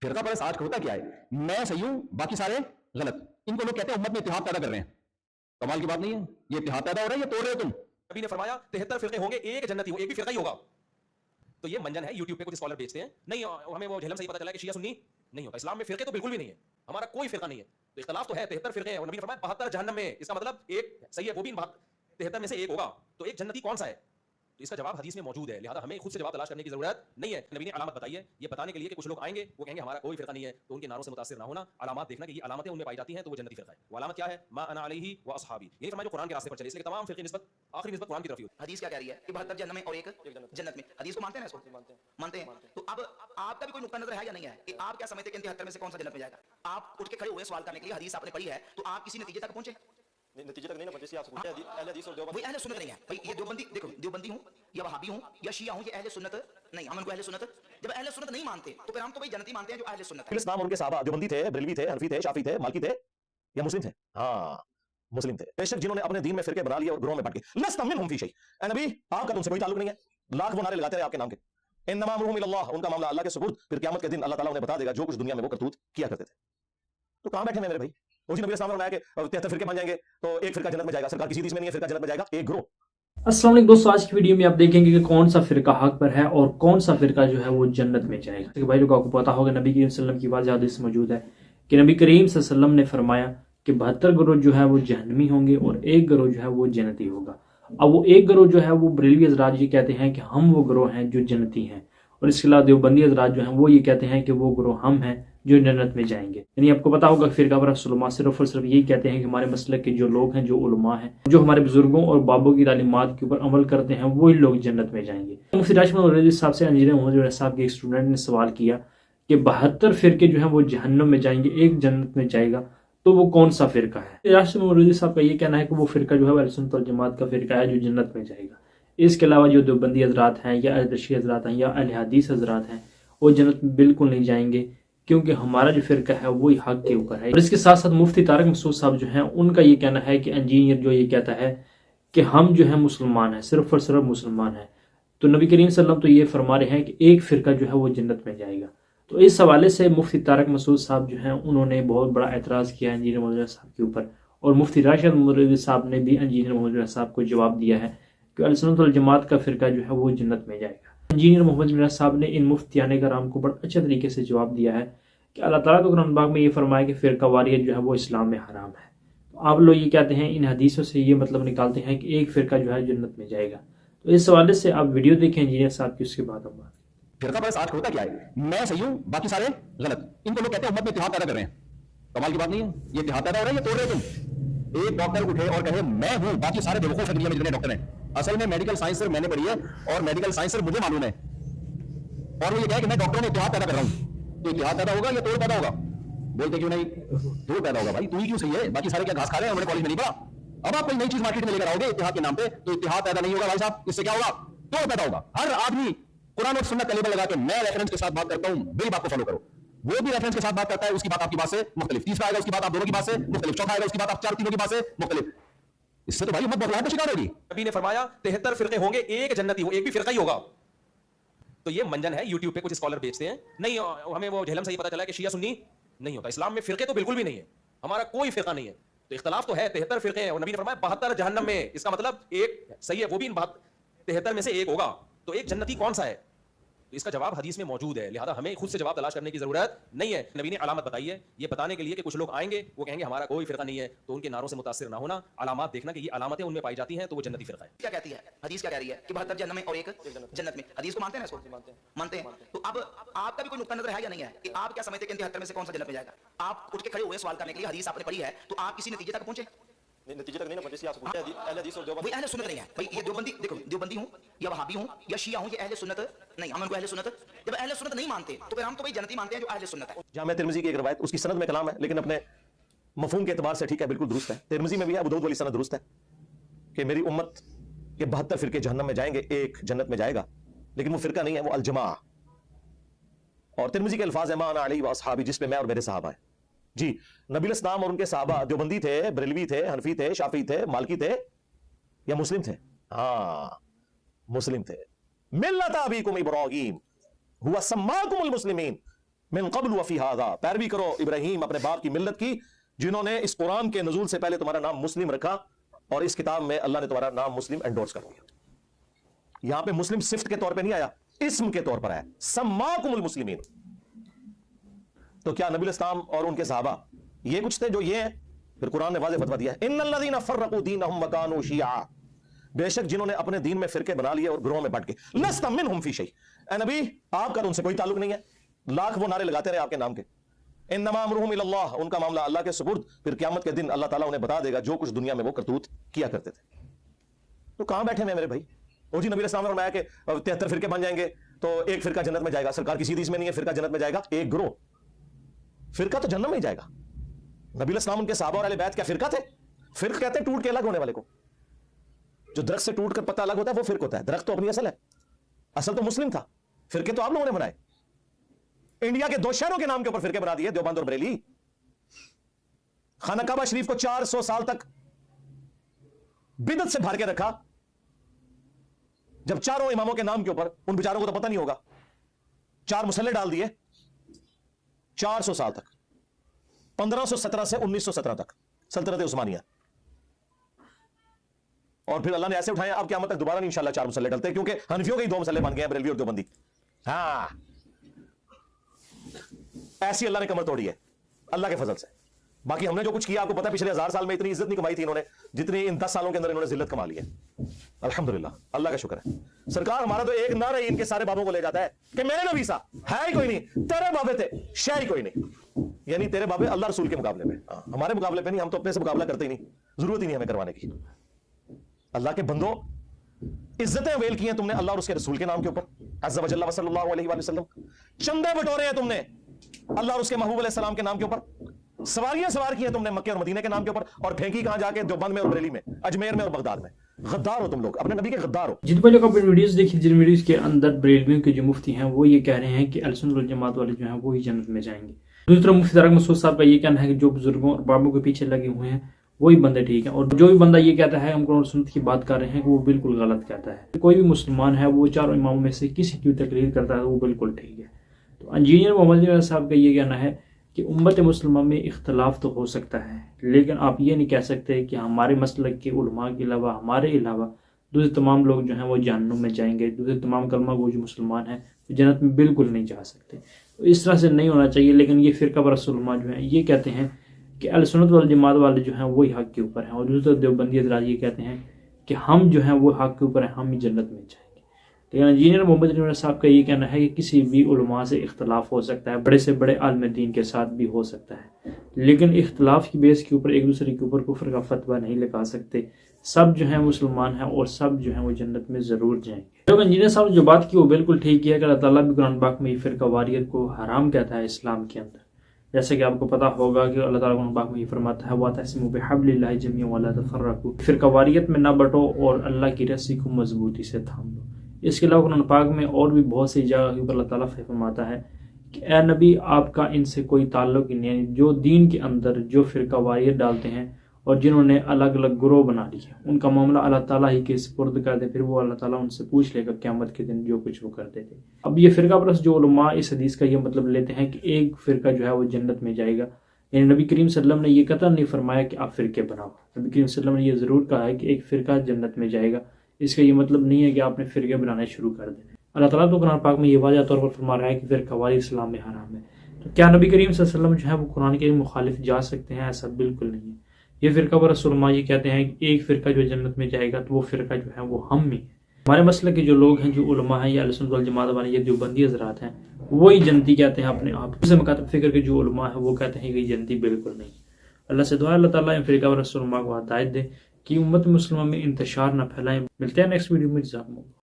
फिरका परस्त आज होता क्या है, मैं सही हूं बाकी सारे गलत। इनको लोग कहते हैं उम्मत में इत्तेहाद पैदा कर रहे हैं। कमाल की बात नहीं है, ये इत्तेहाद पैदा हो रहा है, ये तोड़ रहे हो तुम। नबी ने फरमाया 73 फिरके होंगे, एक जन्नती हो, एक भी फिरका ही होगा। तो ये मंजन है, यूट्यूब पे कुछ स्कॉलर बेचते हैं। नहीं, हमें वो झेलम से ही पता चला कि शिया सुन्नी नहीं होता। इस्लाम में फिरके तो बिल्कुल भी नहीं है, हमारा कोई फिरका नहीं है। तो इख्तलाफ तो है, 73 फिरके हैं और नबी ने फरमाया 72 जहन्नम में। इसका मतलब एक सही है, वो भी 73 में से एक होगा। तो एक जन्नती कौन सा है? तो इसका जवाब हदीस में मौजूद है, लिहाजा हमें खुद से जवाब तलाश करने की जरूरत नहीं है। नबी ने अलामत बताई है, ये बताने के लिए कि कुछ लोग आएंगे, वो कहेंगे हमारा कोई फिरका नहीं है, तो उनके नारों से मुतासिर ना होना, अलामत देखना कि ये अलामतें उनमें पाई जाती हैं तो वो जन्नती फिरका है। वो अलामत क्या है? मा अना अलैहि व अस्हाबी, यही फरमाया जो कुरान के रास्ते पर चले। इसलिए तमाम फिरके निस्बत आखिरी निस्बत कुरान की तरफ ही होती है। हदीस क्या कह रही है कि 72 जन्नत में और एक जन्नत में। हदीस को मानते हैं ना, इसको मानते हैं। तो अब आपका भी कोई नुक्ता नजर है या नहीं है कि आप क्या समझते हैं कि 73 में से कौन सा जन्नत में जाएगा? आप उठ के खड़े हुए सवाल करने के लिए, हदीस आपने पढ़ी है, तो आप किसी नतीजे तक पहुंचे? नतीजे तक नहीं ना पहुंचे। आपसे पूछा अहले हदीस और देवबंद, वही अहले सुन्नत नहीं है भाई। ये देवबंदी, देखो देवबंदी हूं या वहाबी हूं या शिया हूं, ये अहले सुन्नत नहीं। हम उनको अहले सुन्नत, जब अहले सुन्नत नहीं मानते तो फिर हम तो भाई जन्नती मानते हैं जो अहले सुन्नत है। इस्लाम और उनके सहाबा देवबंदी थे, बरेलवी थे, हनफी थे, शाफी थे, मालिकी थे या मुस्लिम थे? हाँ, मुस्लिम थे। बेशक जिन्होंने अपने दीन में फिरके बना लिए और ग्रोह में बांट के। लस्त मिनहुम फी शै। ए नबी, आपका तुमसे कोई ताल्लुक नहीं है। लाख वो नारे लगाते रहे आपके नाम के। इन्नमा अमरुहुम इलल्लाह, उनका मामला अल्लाह के सुपुर्द। फिर क़यामत के दिन अल्लाह ताला उन्हें बता देगा जो कुछ दुनिया में वो करतूत किया करते थे। तो कहां बैठे हैं मेरे भाई? उसी नबी इस्लाम ने बनाया कि 73 फिरके बन जाएंगे तो एक फिरका जन्नत में जाएगा। सरकार किसी हदीस में नहीं है फिरका जन्नत में जाएगा, एक ग्रोह। अस्सलाम वालेकुम दोस्तों, आज की वीडियो में आप देखेंगे कि कौन सा फिरका हक पर है और कौन सा फिरका जो है वो जन्नत में जाएगा। तो भाई लोग आपको पता होगा नबी करीम सल्लल्लाहु अलैहि वसल्लम की वाज़ेह हदीस मौजूद है कि नबी करीम सल्लल्लाहु अलैहि वसल्लम ने फरमाया कि 72 गिरोह जो है वो जहन्नमी होंगे और एक गिरोह जो है वो जन्नती होगा। अब वो एक गिरोह जो है वो बरेलवी हज़रात ये कहते हैं कि हम वो गिरोह हैं जो जन्नती हैं, और इसके अलावा देवबंदी हज़रात जो हैं वो ये कहते हैं कि वो गिरोह हम हैं जो जन्नत में जाएंगे। यानी आपको पता होगा फिरका परस्त उलमा सिर्फ और सिर्फ यही कहते हैं कि हमारे मसलक के जो लोग हैं, जो उलमा हैं, जो हमारे बुजुर्गों और बाबों की तालीमात के ऊपर अमल करते हैं, वही लोग जन्नत में जाएंगे। मुफ्ती राशिद मौलवी साहब से इंजीनियर मोहम्मद साहब के एक स्टूडेंट ने सवाल किया कि 72 फिरके जो है वो जहन्नम में जाएंगे, एक जन्नत में जाएगा, तो वो कौन सा फिरका है? राशिद मौलवी साहब का ये कहना है कि वो फिरका जो है अहले सुन्नत वल जमात का फिरका है जो जन्नत में जाएगा। इसके अलावा जो देवबंदी हजरात हैं या अहले हजरात हैं या अहले हदीस हजरात हैं वो जन्नत में बिल्कुल नहीं जाएंगे, क्योंकि हमारा जो फिरका है वही हक के ऊपर है। और इसके साथ साथ मुफ्ती तारिक मसूद साहब जो हैं उनका ये कहना है कि इंजीनियर जो ये कहता है कि हम जो है मुसलमान हैं, सिर्फ और सिर्फ मुसलमान हैं, तो नबी करीम सल्लल्लाहु अलैहि वसल्लम तो ये फरमा रहे हैं कि एक फिरका जो है वो जन्नत में जाएगा। तो इस हवाले से मुफ्ती तारिक मसूद साहब जो हैं उन्होंने बहुत बड़ा एतराज़ किया इंजीनियर मोहम्मद साहब के ऊपर, और मुफ्ती राशिद मौलवी साहब ने भी इंजीनियर मोहम्मद साहब को जवाब दिया है कि अहले सुन्नत वल जमात का फिरका जो है वो जन्नत में जाएगा। इंजीनियर मोहम्मद मिराज साहब ने इन मुफ्तियाने कराम को बड़ा अच्छे तरीके से जवाब दिया है कि अल्लाह ताला तो कुरान पाक में ये फरमाया कि फिरका वारियत जो है वो इस्लाम में हराम है। तो आप लोग ये कहते हैं, इन हदीसों से ये मतलब निकालते हैं कि एक फिरका जो है जन्नत में जाएगा। तो इस हवाले से आप वीडियो देखें इंजीनियर साहब की, उसके बाद हम बात। फिरका परस्त आज होता क्या है, मैं सही हूं बाकी सारे गलत। इनको लोग कहते हैं उम्मत में इत्तेहाद पैदा कर रहे हैं। कमाल की बात नहीं है, ये इत्तेहाद पैदा हो रहा है, ये तोड़ रहे हो तुम। एक डॉक्टर उठे और कहे मैं हूं बाकी सारे बेवकूफ हैं दुनिया में जितने डॉक्टर हैं। असल में मेडिकल साइंस सिर्फ मैंने पढ़ी है और मेडिकल साइंस सिर्फ मुझे मालूम है, और वो ये कहे कि मैं डॉक्टरों में इत्तेहाद पैदा कर रहा हूं। तो इत्तेहाद पैदा होगा या तोड़ पैदा होगा? बोलते क्यों नहीं? तोड़ पैदा होगा भाई, तू ही क्यों सही है, बाकी सारे क्या घास खा रहे हैं, हमारे कॉलेज में नहीं पढ़ा। अब आप कोई नई चीज मार्केट में लेकर आओगे इत्तेहाद के नाम पे, तो इत्तेहाद पैदा नहीं होगा भाई साहब। इससे क्या होगा? तोड़ पैदा होगा। हर आदमी कुरान और सुन्नत का लेबल लगा के मैं रेफरेंस के साथ बात करता हूं, मेरी बात को फॉलो करो। वो भी रेफरेंस के साथ बात करता है, उसकी बात आपकी बात से मुख्तलिफ। तीसरा आएगा उसकी बात आप दोनों की बात से मुख्तलिफ। चौथा आएगा उसकी बात आप चार तीनों की बात से मुख्तलिफ। इससे तो भाई उम्मत बदलाव का शिकार होगी। नबी ने फरमाया 73 फिरके होंगे, एक जन्नती हो, एक भी फिरका ही होगा। तो ये मंजन है, यूट्यूब पे कुछ स्कॉलर बेचते हैं। नहीं, हमें वो झेलम से ही पता चला कि शिया सुन्नी नहीं होता। इस्लाम में फिरके तो बिल्कुल भी नहीं है, हमारा कोई फिरका नहीं है। तो इख्तलाफ तो है, 73 फिरके हैं और नबी ने फरमाया 72 जहन्नम में। इसका मतलब एक सही है, वो भी 73 में से एक होगा। तो एक जन्नती कौन सा है? तो इसका जवाब हदीस में मौजूद है, लिहाजा हमें खुद से जवाब तलाश करने की जरूरत नहीं है। नबी ने अलामत बताई है, ये बताने के लिए कि कुछ लोग आएंगे, वो कहेंगे हमारा कोई फिरका नहीं है, तो उनके नारों से मुतासिर ना होना, अलामत देखना कि ये अलामतें उनमें पाई जाती हैं तो वो जन्नती फिरका है। क्या कहती है हदीस? क्या कह रही है कि 72 जन्नत में और एक जन्नत में। हदीस को मानते हैं ना, इसको मानते हैं। तो अब आपका भी कोई नुक्ता नजर है या नहीं है कि आप क्या समझते हैं कि 73 में से कौन सा जन्नत में जाएगा? आप उठ के खड़े हुए सवाल करने के लिए, हदीस आपने पढ़ी है, तो आप किसी नतीजे तक पहुंचे? नतीजे तक नहीं ना पहुंचे। आपसे पूछा अहले हदीस और देवबंद, वही अहले सुन्नत नहीं है भाई। ये देवबंदी, देखो देवबंदी हूं या वहाबी हूं या शिया हूं, ये अहले सुन्नत नहीं। हम उनको अहले सुन्नत, जब अहले सुन्नत नहीं मानते तो फिर हम तो भाई जन्नती मानते हैं जो अहले सुन्नत है। जामिया तिरमिज़ी की एक रवायत, उसकी सनद में कलाम है लेकिन अपने मफहूम के एतबार से ठीक है, बिल्कुल दुरुस्त है। तिरमिज़ी में भी है, अबू दाऊद वाली सनद दुरुस्त है कि मेरी उम्मत के 72 फिरके जहन्नम में जाएंगे, एक जन्नत में जाएगा। लेकिन वो फिरका नहीं है, वो अल-जमा। और तिरमिज़ी के अल्फाज है मा अना अलैहि व अस्हाबी, जिस पे मैं और मेरे सहाबा हैं। जी, नबी इस्लाम और उनके सहाबा देवबंदी थे, बरेलवी थे, हनफी थे, शाफी थे, मालिकी थे या मुस्लिम थे? हाँ, मुस्लिम थे। मिल्लत अबीकुम इब्राहीम हुवा सम्माकुमुल मुस्लिमीन। मिन क़ब्ल व फ़ी हाज़ा, पैरवी करो इब्राहीम अपने बाप की मिल्लत की, जिन्होंने इस कुरान के नज़ूल से पहले तुम्हारा नाम मुस्लिम रखा और इस किताब में अल्लाह ने तुम्हारा नाम मुस्लिम एंडोर्स कर दिया। यहां पे मुस्लिम सिफ्त के तौर पे नहीं आया, इस्म के तौर पर आया, सम्माकुमुल मुस्लिमीन। तो क्या नबी इस्लाम और उनके सहाबा ये कुछ थे जो ये हैं? फिर कुरान ने वाज़ेह फतवा दिया है, इन्नल्लज़ीना फ़र्रक़ू दीनहुम व कानू शिया, बेशक जिन्होंने अपने दीन में फिरके बना लिए और ग्रोह में बट के, लस्ता मिनहुम फ़ी शै, ए नबी आपका तो उनसे कोई ताल्लुक नहीं है। लाख वो नारे लगाते रहे आपके नाम के, इन्नमा अमरुहुम इलल्लाह, उनका मामला अल्लाह के सुपुर्द, फिर क़यामत के दिन अल्लाह ताला उन्हें बता देगा जो कुछ दुनिया में वो करतूत किया करते थे। तो कहां बैठे हैं मेरे भाई? और जी नबी इस्लाम ने फरमाया कि 73 फिरके बन जाएंगे तो एक फिरका जन्नत में जाएगा। सरकार किसी हदीस में नहीं है फिरका जन्नत में जाएगा, एक ग्रोह, फिरका तो जन्नत में ही जाएगा। नबी इस्लाम उनके सहाबा और अहले बैत क्या फिरका थे? फिरक कहते हैं टूट के अलग होने वाले को। जो दरख्त से टूट कर पत्ता अलग होता है वो फिरक होता है, दरख्त तो अपनी असल है, असल तो मुस्लिम था, फिरके तो आप लोगों ने बनाए। इंडिया के 2 शहरों के नाम के ऊपर फिरके बना दिए, देवबंद और बरेली। खाना काबा शरीफ को 400 साल तक बिदत से भर के रखा, जब चारों इमामों के नाम के ऊपर, उन बेचारों को तो पता नहीं होगा, 4 मुसल्ले डाल दिए 400 साल तक, 1517 से 1917 तक सल्तनत उस्मानिया। और फिर अल्लाह ने ऐसे उठाया, अब क़यामत तक दोबारा नहीं इंशाअल्लाह 4 मुसल्ले डलते, क्योंकि हनफियों के ही 2 मुसल्ले बन गए हैं, बरेलवी और देवबंदी। हाँ, ऐसी अल्लाह ने कमर तोड़ी है अल्लाह के फजल से। बाकी हमने जो कुछ किया आपको पता है, पिछले 1000 साल में इतनी इज्जत नहीं कमाई थी इन्होंने जितनी इन 10 सालों के अंदर इन्होंने जिल्लत कमा ली है। अल्हम्दुलिल्लाह, अल्लाह का शुक्र है। सरकार हमारा तो एक नारा ही इनके सारे बाबों को ले जाता है कि मेरे नबी सा है ही कोई नहीं, तेरे बाबे थे शय ही कोई नहीं, यानी तेरे बाबे अल्लाह रसूल के मुकाबले में, हमारे मुकाबले पे नहीं, हम तो अपने से मुकाबला करते ही नहीं, जरूरत ही नहीं हमें करवाने की। अल्लाह के बंदो, इज्जतें अवेल की हैं तुमने अल्लाह और उसके रसूल के नाम के ऊपर, अज़्ज़ा व जल्ला सल्लल्लाहु अलैहि वसल्लम। चंदे बटोरे हैं तुमने अल्लाह और उसके महबूब अलैहि सलाम के नाम के ऊपर, सवारियां सवार की हैं तुमने मक्के और मदीने के नाम के ऊपर, और फेंकी कहां जाके? देवबंद में और बरेली में, अजमेर में और बगदाद में। गद्दार हो तुम लोग, अपने नबी के गद्दार हो। जिन लोग अपनी वीडियोस देखी, जिन वीडियोस के अंदर बरेलवियों के जो मुफ्ती हैं वो ये कह रहे हैं कि अहले सुन्नत वल जमात वाले जो हैं वो ही जन्नत में जाएंगे। दूसरी तरफ मुफ्ती तारिक मसूद साहब का ये कहना है कि जो बुजुर्गों और बाबों के पीछे लगे हुए हैं वही बंदे ठीक हैं, और जो भी बंदा ये कहता है हम कुरान और सुन्नत की बात कर रहे हैं वो बिल्कुल गलत कहता है। कोई भी मुसलमान है वो 4 इमामों में से किसी की तकरीर करता है वो बिल्कुल ठीक है। तो इंजीनियर मोहम्मद साहब का ये कहना है कि उम्मत मुसलमान में इख्तलाफ तो हो सकता है, लेकिन आप ये नहीं कह सकते कि हमारे मसलक के उलमा के अलावा, हमारे अलावा दूसरे तमाम लोग जो हैं वो जहन्नुम में जाएंगे, दूसरे तमाम कलमा गो जो मुसलमान हैं वो जन्नत में बिल्कुल नहीं जा सकते। तो इस तरह से नहीं होना चाहिए। लेकिन ये फ़िरका परस्त उलमा जो हैं ये कहते हैं कि अहले सुन्नत वल जमात वाले जो हैं वही हक़ के ऊपर हैं, और दूसरे देवबंदी हज़रात ये कहते हैं कि हम जो हैं वो हक़ के ऊपर हैं, हम ही जन्नत में जाएंगे। लेकिन इंजीनियर मोहम्मद साहब का ये कहना है कि किसी भी उलमा से इख्तलाफ हो सकता है, बड़े से बड़े आलिम दीन के साथ भी हो सकता है, लेकिन इख्तलाफ की बेस के ऊपर एक दूसरे के ऊपर कुफ्र का फतवा नहीं लगा सकते। सब जो हैं मुसलमान हैं और सब जो हैं वो जन्नत में ज़रूर जाएंगे। तो इंजीनियर साहब जो बात की वो बिल्कुल ठीक है कि अल्लाह ताला भी कुरान पाक में फ़िरका वारियत को हराम कहता है इस्लाम के अंदर। जैसे कि आपको पता होगा कि अल्लाह ताला कुरान पाक में ये फरमाता है वातसिमू बिहब्लिल्लाहि जमीअन वला तफर्रकू, फ़िरका वारियत में ना बटो और अल्लाह की रस्सी को मजबूती से थाम लो। इसके अलावा कुरान पाक में और भी बहुत सी जगह के ऊपर अल्लाह ताला फरमाता है कि ए नबी आपका इनसे कोई ताल्लुक ही नहीं है। जो दीन के अंदर जो फ़िरका वारियत डालते हैं और जिन्होंने अलग अलग ग्रोह बना लिए उनका मामला अल्लाह ताला ही के सुपुर्द कर दे, फिर वो अल्लाह ताला उनसे पूछ लेगा क़यामत के दिन जो कुछ वो करते थे। अब ये फ़िरका परस्त जो उलमा इस हदीस का ये मतलब लेते हैं कि एक फ़िरका जो है वो जन्नत में जाएगा, यानी नबी करीम सल्लल्लाहु अलैहि वसल्लम ने ये कतई नहीं फरमाया कि आप फ़िरके बनाओ। नबी करीम सल्लल्लाहु अलैहि वसल्लम ने ये ज़रूर कहा है कि एक फ़िरका जन्नत में जाएगा। इसका ये मतलब नहीं है कि आपने फ़िरके बनाने शुरू कर देने। अल्लाह ताला तो कुरान पाक में ये वाज़ह तौर पर फरमा रहा है कि फ़िरका वारियत इस्लाम में हराम है। तो क्या नबी करीम सल्लल्लाहु अलैहि वसल्लम जो है वो कुरान के मुखालिफ जा सकते हैं? ऐसा बिल्कुल नहीं है। ये फ़िरका परस्त उलमा ये कहते हैं कि एक फ़िरका जो जन्नत में जाएगा तो वो फ़िरका जो है वो हम ही, हमारे मसलक के जो लोग हैं, जो उलमा हैं या अहले सुन्नत वल जमात वाले ये देवबंदी हज़रात हैं, वही जन्नती कहते हैं अपने आप। दूसरे मकातब फ़िक्र के जो उलमा है वो कहते हैं कि जन्नती बिल्कुल नहीं। अल्लाह से दुआ अल्लाह ताला इन फ़िरका परस्त उलमा को हिदायत दे कि उम्मत मुस्लिमा में इंतशार न फैलाएं। मिलते हैं नेक्स्ट वीडियो में। जज़ाकुमुल्लाह।